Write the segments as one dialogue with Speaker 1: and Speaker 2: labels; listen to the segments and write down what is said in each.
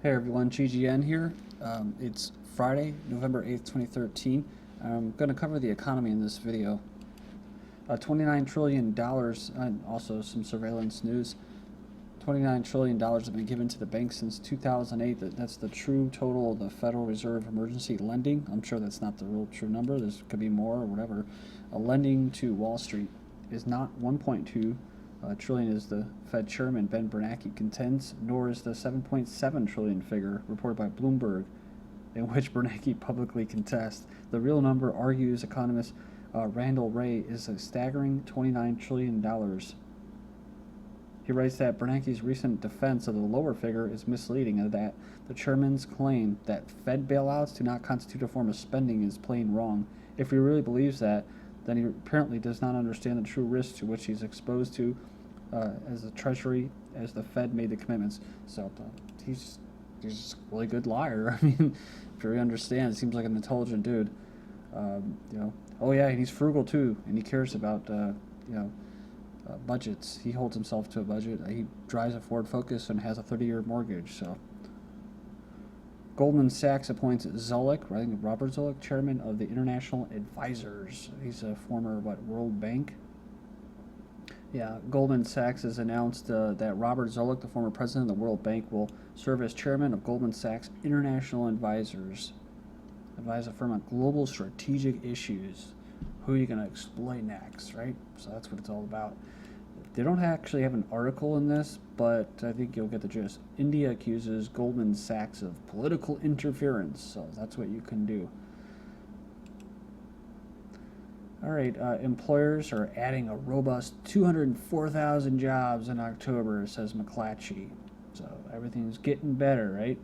Speaker 1: Hey everyone, GGN here. It's Friday, November 8th, 2013. I'm going to cover the economy in this video. $29 trillion, and also some surveillance news. $29 trillion have been given to the banks since 2008. That's the true total of the Federal Reserve emergency lending. I'm sure that's not the real true number. There could be more or whatever. Lending to Wall Street is not 1.2 trillion as the Fed chairman Ben Bernanke contends, nor is the 7.7 trillion figure reported by Bloomberg, in which Bernanke publicly contests. The real number, argues economist Randall Wray, is a staggering $29 trillion. He writes that Bernanke's recent defense of the lower figure is misleading, and that the chairman's claim that Fed bailouts do not constitute a form of spending is plain wrong. If he really believes that, then he apparently does not understand the true risks to which he's exposed to as the Treasury, as the Fed made the commitments. So he's a really good liar. I mean, if you really understand, it seems like an intelligent dude. Oh yeah, and he's frugal too, and he cares about budgets. He holds himself to a budget. He drives a Ford Focus and has a 30-year mortgage. So Goldman Sachs appoints Zoellick, I think Robert Zoellick, chairman of the International Advisors. He's a former, World Bank? Yeah, Goldman Sachs has announced that Robert Zoellick, the former president of the World Bank, will serve as chairman of Goldman Sachs International Advisors. Advise a firm on global strategic issues. Who are you going to exploit next, right? So that's what it's all about. They don't actually have an article in this, but I think you'll get the gist. India accuses Goldman Sachs of political interference, so that's what you can do. All right, employers are adding a robust 204,000 jobs in October, says McClatchy. So everything's getting better, right?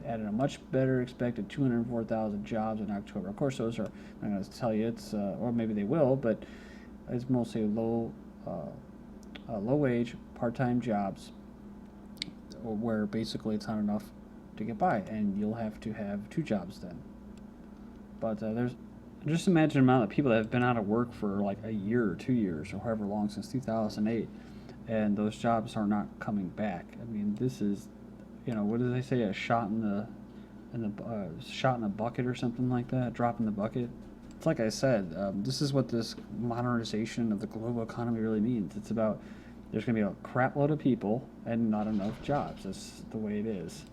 Speaker 1: Added a much better expected 204,000 jobs in October. Of course, those are, I'm going to tell you, it's, or maybe they will, but it's mostly low-wage, part-time jobs where basically it's not enough to get by, and you'll have to have two jobs then. But there's just imagine the amount of people that have been out of work for like a year or 2 years or however long since 2008, and those jobs are not coming back. I mean, this is, what do they say? A shot in the bucket or something like that. Drop in the bucket. It's like I said. This is what this modernization of the global economy really means. It's about there's going to be a crap load of people and not enough jobs. That's the way it is.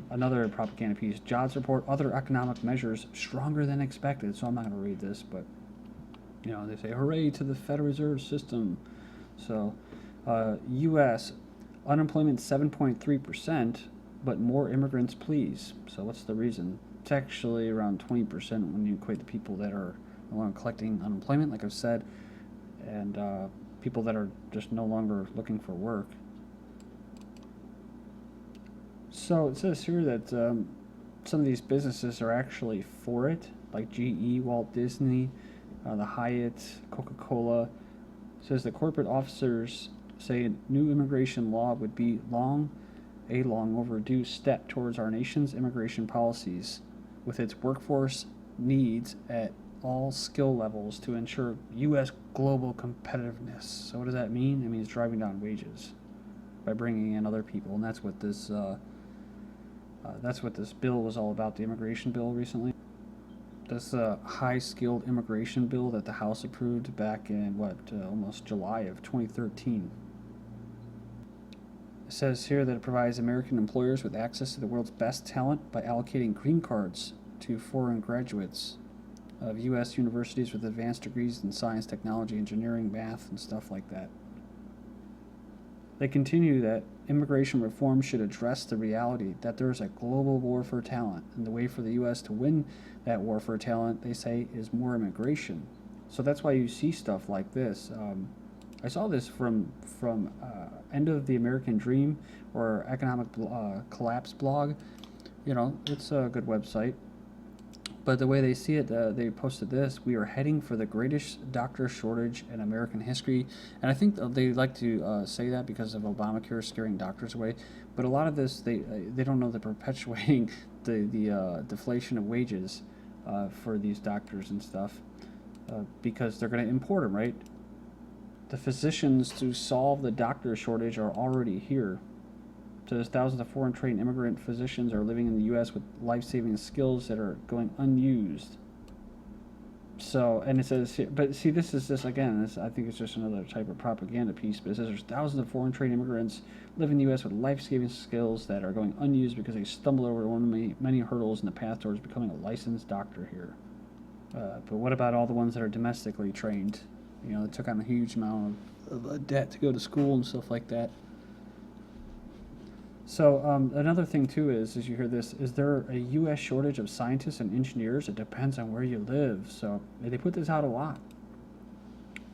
Speaker 1: Another propaganda piece, jobs report, other economic measures stronger than expected. So I'm not going to read this, but, they say, hooray to the Federal Reserve System. So, U.S., unemployment 7.3%, but more immigrants, please. So what's the reason? It's actually around 20% when you equate the people that are no longer collecting unemployment, like I've said, and people that are just no longer looking for work. So it says here that some of these businesses are actually for it, like GE, Walt Disney, the Hyatt, Coca-Cola. It says the corporate officers say new immigration law would be a long overdue step towards our nation's immigration policies, with its workforce needs at all skill levels to ensure U.S. global competitiveness. So what does that mean? It means driving down wages by bringing in other people, and that's what this bill was all about, the immigration bill recently. This high-skilled immigration bill that the House approved back in, almost July of 2013. It says here that it provides American employers with access to the world's best talent by allocating green cards to foreign graduates of U.S. universities with advanced degrees in science, technology, engineering, math, and stuff like that. They continue that immigration reform should address the reality that there is a global war for talent, and the way for the U.S. to win that war for talent, they say, is more immigration. So that's why you see stuff like this. I saw this from End of the American Dream, or Economic Collapse blog. It's a good website. But the way they see it, they posted this: we are heading for the greatest doctor shortage in American history. And I think they like to say that because of Obamacare scaring doctors away. But a lot of this, they don't know they're perpetuating the deflation of wages for these doctors and stuff because they're going to import them, right? The physicians to solve the doctor shortage are already here. It says thousands of foreign trained immigrant physicians are living in the U.S. with life-saving skills that are going unused. So, and it says, but see, this is just, again, this, I think it's just another type of propaganda piece, but it says there's thousands of foreign trained immigrants live in the U.S. with life-saving skills that are going unused because they stumbled over one of the many hurdles in the path towards becoming a licensed doctor here. But what about all the ones that are domestically trained? You know, that took on a huge amount of debt to go to school and stuff like that. So another thing, too, is, as you hear this, is there a U.S. shortage of scientists and engineers? It depends on where you live. So they put this out a lot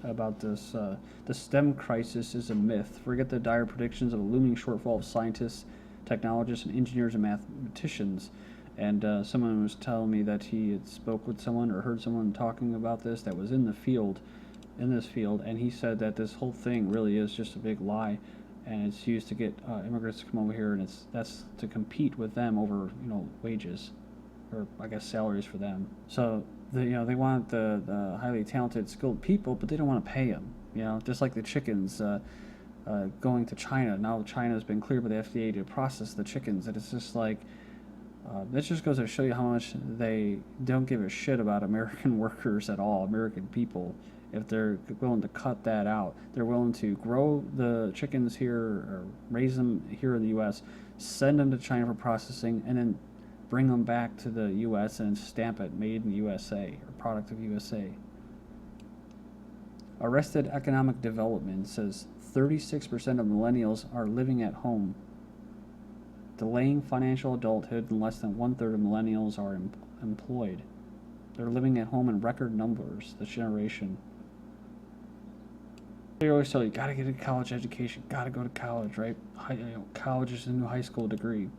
Speaker 1: about this. The STEM crisis is a myth. Forget the dire predictions of a looming shortfall of scientists, technologists, and engineers and mathematicians. And someone was telling me that he had spoke with someone or heard someone talking about this that was in this field, and he said that this whole thing really is just a big lie. And it's used to get immigrants to come over here, and that's to compete with them over, you know, wages, or I guess salaries for them. So they want the highly talented, skilled people, but they don't want to pay them. You know, just like the chickens going to China. Now China has been cleared by the FDA to process the chickens, and it's just like this just goes to show you how much they don't give a shit about American workers at all, American people. If they're willing to cut that out, they're willing to grow the chickens here or raise them here in the U.S., send them to China for processing, and then bring them back to the U.S. and stamp it made in USA or product of USA. Arrested Economic Development says 36% of millennials are living at home, delaying financial adulthood, and less than one-third of millennials are employed. They're living at home in record numbers, this generation. They always tell you, gotta get a college education, gotta go to college, right? College is the new high school degree.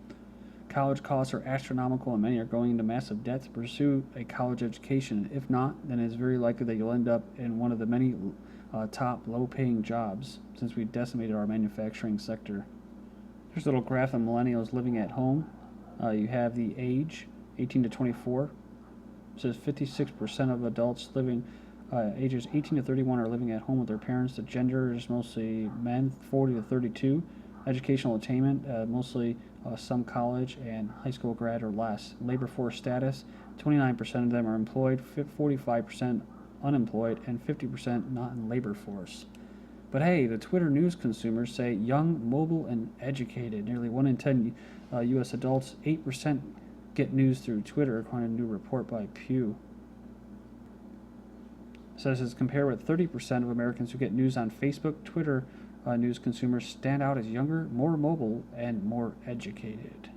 Speaker 1: College costs are astronomical, and many are going into massive debt to pursue a college education. If not, then it's very likely that you'll end up in one of the many top low-paying jobs, since we decimated our manufacturing sector. Here's a little graph of millennials living at home. You have the age, 18 to 24. It says 56% of adults living ages 18 to 31 are living at home with their parents. The gender is mostly men, 40 to 32. Educational attainment, mostly some college and high school grad or less. Labor force status, 29% of them are employed, 45% unemployed, and 50% not in labor force. But hey, the Twitter news consumers say young, mobile, and educated. Nearly 1 in 10 U.S. adults, 8% get news through Twitter, according to a new report by Pew. It says as compared with 30% of Americans who get news on Facebook, Twitter news consumers stand out as younger, more mobile, and more educated.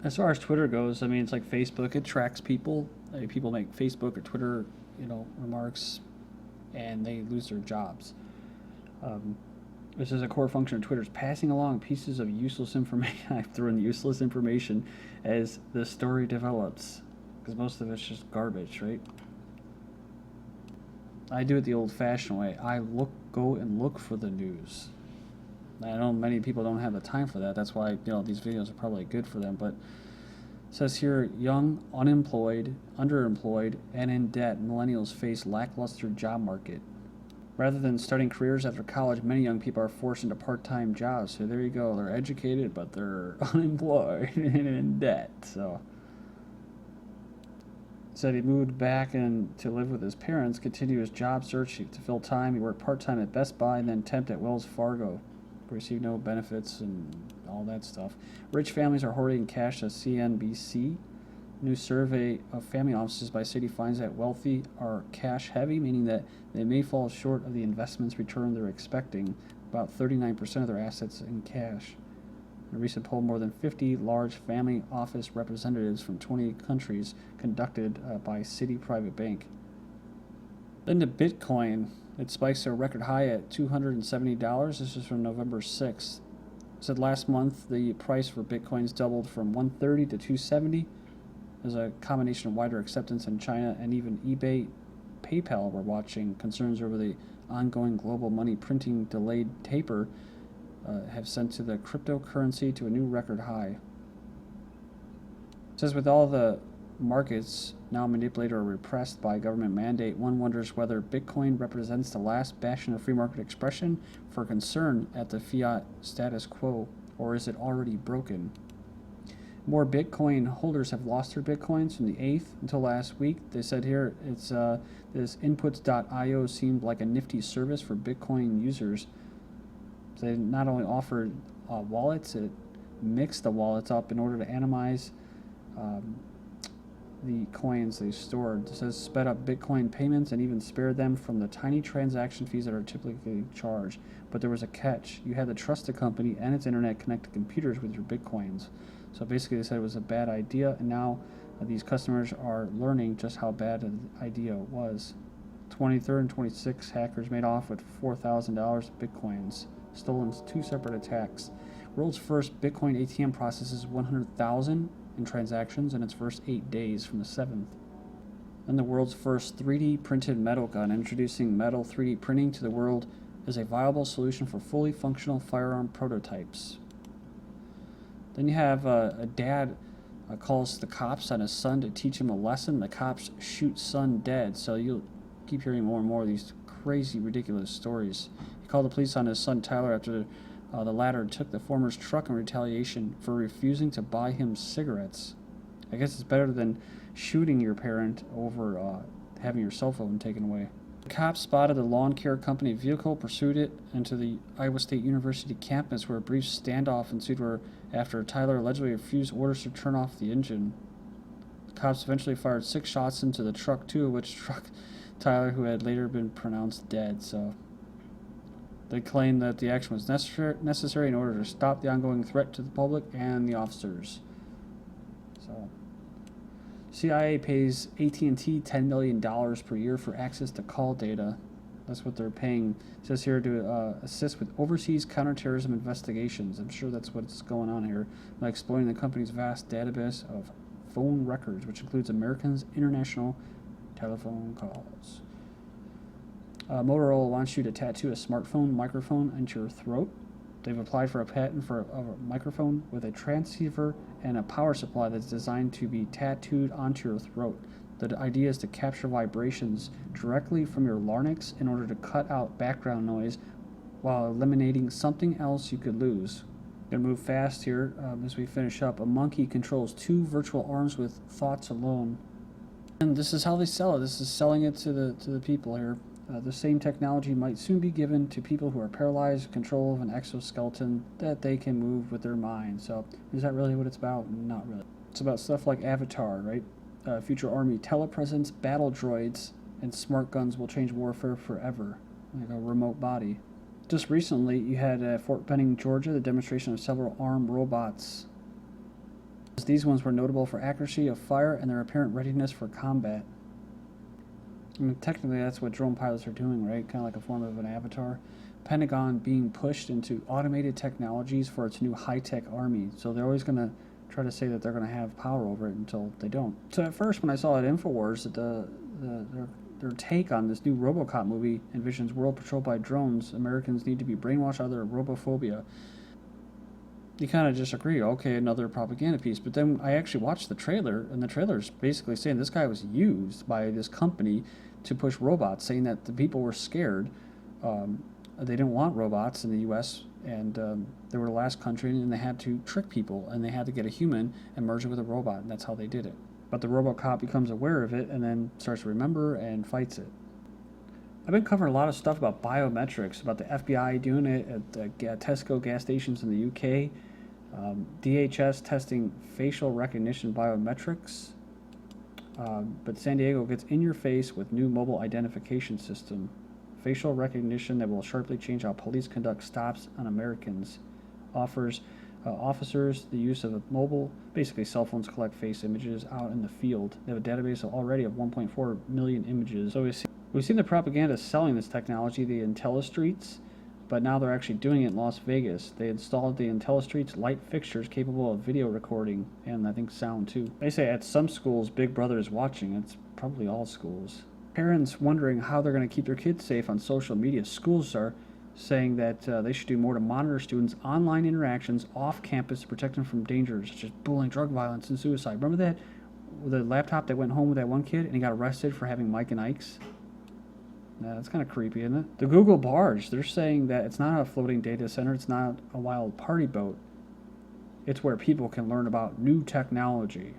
Speaker 1: As far as Twitter goes, I mean, it's like Facebook. It tracks people. People make Facebook or Twitter, remarks, and they lose their jobs. This is a core function of Twitter, is passing along pieces of useless information. I threw in useless information as the story develops, because most of it's just garbage, right? I do it the old-fashioned way. I go and look for the news. I know many people don't have the time for that. That's why these videos are probably good for them. But it says here, young, unemployed, underemployed, and in debt, millennials face lackluster job market. Rather than starting careers after college, many young people are forced into part-time jobs. So there you go. They're educated, but they're unemployed and in debt. So said he moved back and to live with his parents, continue his job search to fill time. He worked part-time at Best Buy and then temped at Wells Fargo. Received no benefits and all that stuff. Rich families are hoarding cash, to CNBC. New survey of family offices by city finds that wealthy are cash heavy, meaning that they may fall short of the investments return they're expecting, about 39% of their assets in cash. In a recent poll, more than 50 large family office representatives from 20 countries conducted by Citi Private Bank. Then to Bitcoin, it spikes to a record high at $270. This is from November 6th. It said last month the price for Bitcoins doubled from $130 to $270. There's a combination of wider acceptance in China, and even eBay, PayPal were watching. Concerns over the ongoing global money printing delayed taper have sent to the cryptocurrency to a new record high. It says with all the markets now manipulated or repressed by government mandate, one wonders whether Bitcoin represents the last bastion of free market expression for concern at the fiat status quo. or is it already broken? More Bitcoin holders have lost their Bitcoins from the 8th until last week. They said here it's this inputs.io seemed like a nifty service for Bitcoin users. They not only offered wallets, it mixed the wallets up in order to anonymize the coins they stored. It says sped up Bitcoin payments and even spared them from the tiny transaction fees that are typically charged. But there was a catch. You had to trust the company and its internet connected computers with your Bitcoins. So basically they said it was a bad idea, and now these customers are learning just how bad an idea it was. 23rd and 26th, hackers made off with $4,000 of Bitcoins, stolen 2 separate attacks. World's first Bitcoin ATM processes 100,000 in transactions in its first 8 days from the 7th. And the world's first 3D printed metal gun, introducing metal 3D printing to the world as a viable solution for fully functional firearm prototypes. Then you have a dad calls the cops on his son to teach him a lesson. The cops shoot son dead. So you'll keep hearing more and more of these crazy, ridiculous stories. He called the police on his son Tyler after the latter took the former's truck in retaliation for refusing to buy him cigarettes. I guess it's better than shooting your parent over having your cell phone taken away. The cops spotted the lawn care company vehicle, pursued it into the Iowa State University campus, where a brief standoff ensued after Tyler allegedly refused orders to turn off the engine. The cops eventually fired 6 shots into the truck, 2 of which struck Tyler, who had later been pronounced dead. So they claimed that the action was necessary in order to stop the ongoing threat to the public and the officers. So CIA pays AT&T $10 million per year for access to call data. That's what they're paying. It says here to assist with overseas counterterrorism investigations. I'm sure that's what's going on here, by exploiting the company's vast database of phone records, which includes Americans' international telephone calls. Motorola wants you to tattoo a smartphone microphone into your throat. They've applied for a patent for a microphone with a transceiver and a power supply that's designed to be tattooed onto your throat. The idea is to capture vibrations directly from your larynx in order to cut out background noise while eliminating something else you could lose. Gonna move fast here as we finish up. A monkey controls 2 virtual arms with thoughts alone. And this is how they sell it. This is selling it to the people here. The same technology might soon be given to people who are paralyzed, control of an exoskeleton that they can move with their mind. So is that really what it's about? Not really. It's about stuff like Avatar, right? Future Army telepresence, battle droids, and smart guns will change warfare forever, like a remote body. Just recently, you had at Fort Benning, Georgia, the demonstration of several armed robots. These ones were notable for accuracy of fire and their apparent readiness for combat. I mean, technically, that's what drone pilots are doing, right? Kind of like a form of an avatar. Pentagon being pushed into automated technologies for its new high-tech army. So they're always going to try to say that they're going to have power over it until they don't. So at first, when I saw at InfoWars that their take on this new RoboCop movie envisions world patrolled by drones, Americans need to be brainwashed out of their robophobia. You kind of just agree, okay, another propaganda piece. But then I actually watched the trailer, and the trailer's basically saying this guy was used by this company to push robots, saying that the people were scared. They didn't want robots in the U.S., and they were the last country, and they had to trick people, and they had to get a human and merge it with a robot, and that's how they did it. But the RoboCop becomes aware of it and then starts to remember and fights it. I've been covering a lot of stuff about biometrics, about the FBI doing it at Tesco gas stations in the UK, DHS testing facial recognition biometrics, but San Diego gets in your face with new mobile identification system. Facial recognition that will sharply change how police conduct stops on Americans. Offers officers the use of a mobile, basically cell phones collect face images out in the field. They have a database already of 1.4 million images. So we've seen the propaganda selling this technology, the IntelliStreets, but now they're actually doing it in Las Vegas. They installed the IntelliStreets light fixtures capable of video recording and I think sound too. They say at some schools Big Brother is watching. It's probably all schools. Parents wondering how they're going to keep their kids safe on social media. Schools are saying that they should do more to monitor students' online interactions off campus to protect them from dangers such as bullying, drug violence, and suicide. Remember that? The laptop that went home with that one kid and he got arrested for having Mike and Ike's? That's kind of creepy, isn't it? The Google barge, they're saying that it's not a floating data center, it's not a wild party boat. It's where people can learn about new technology.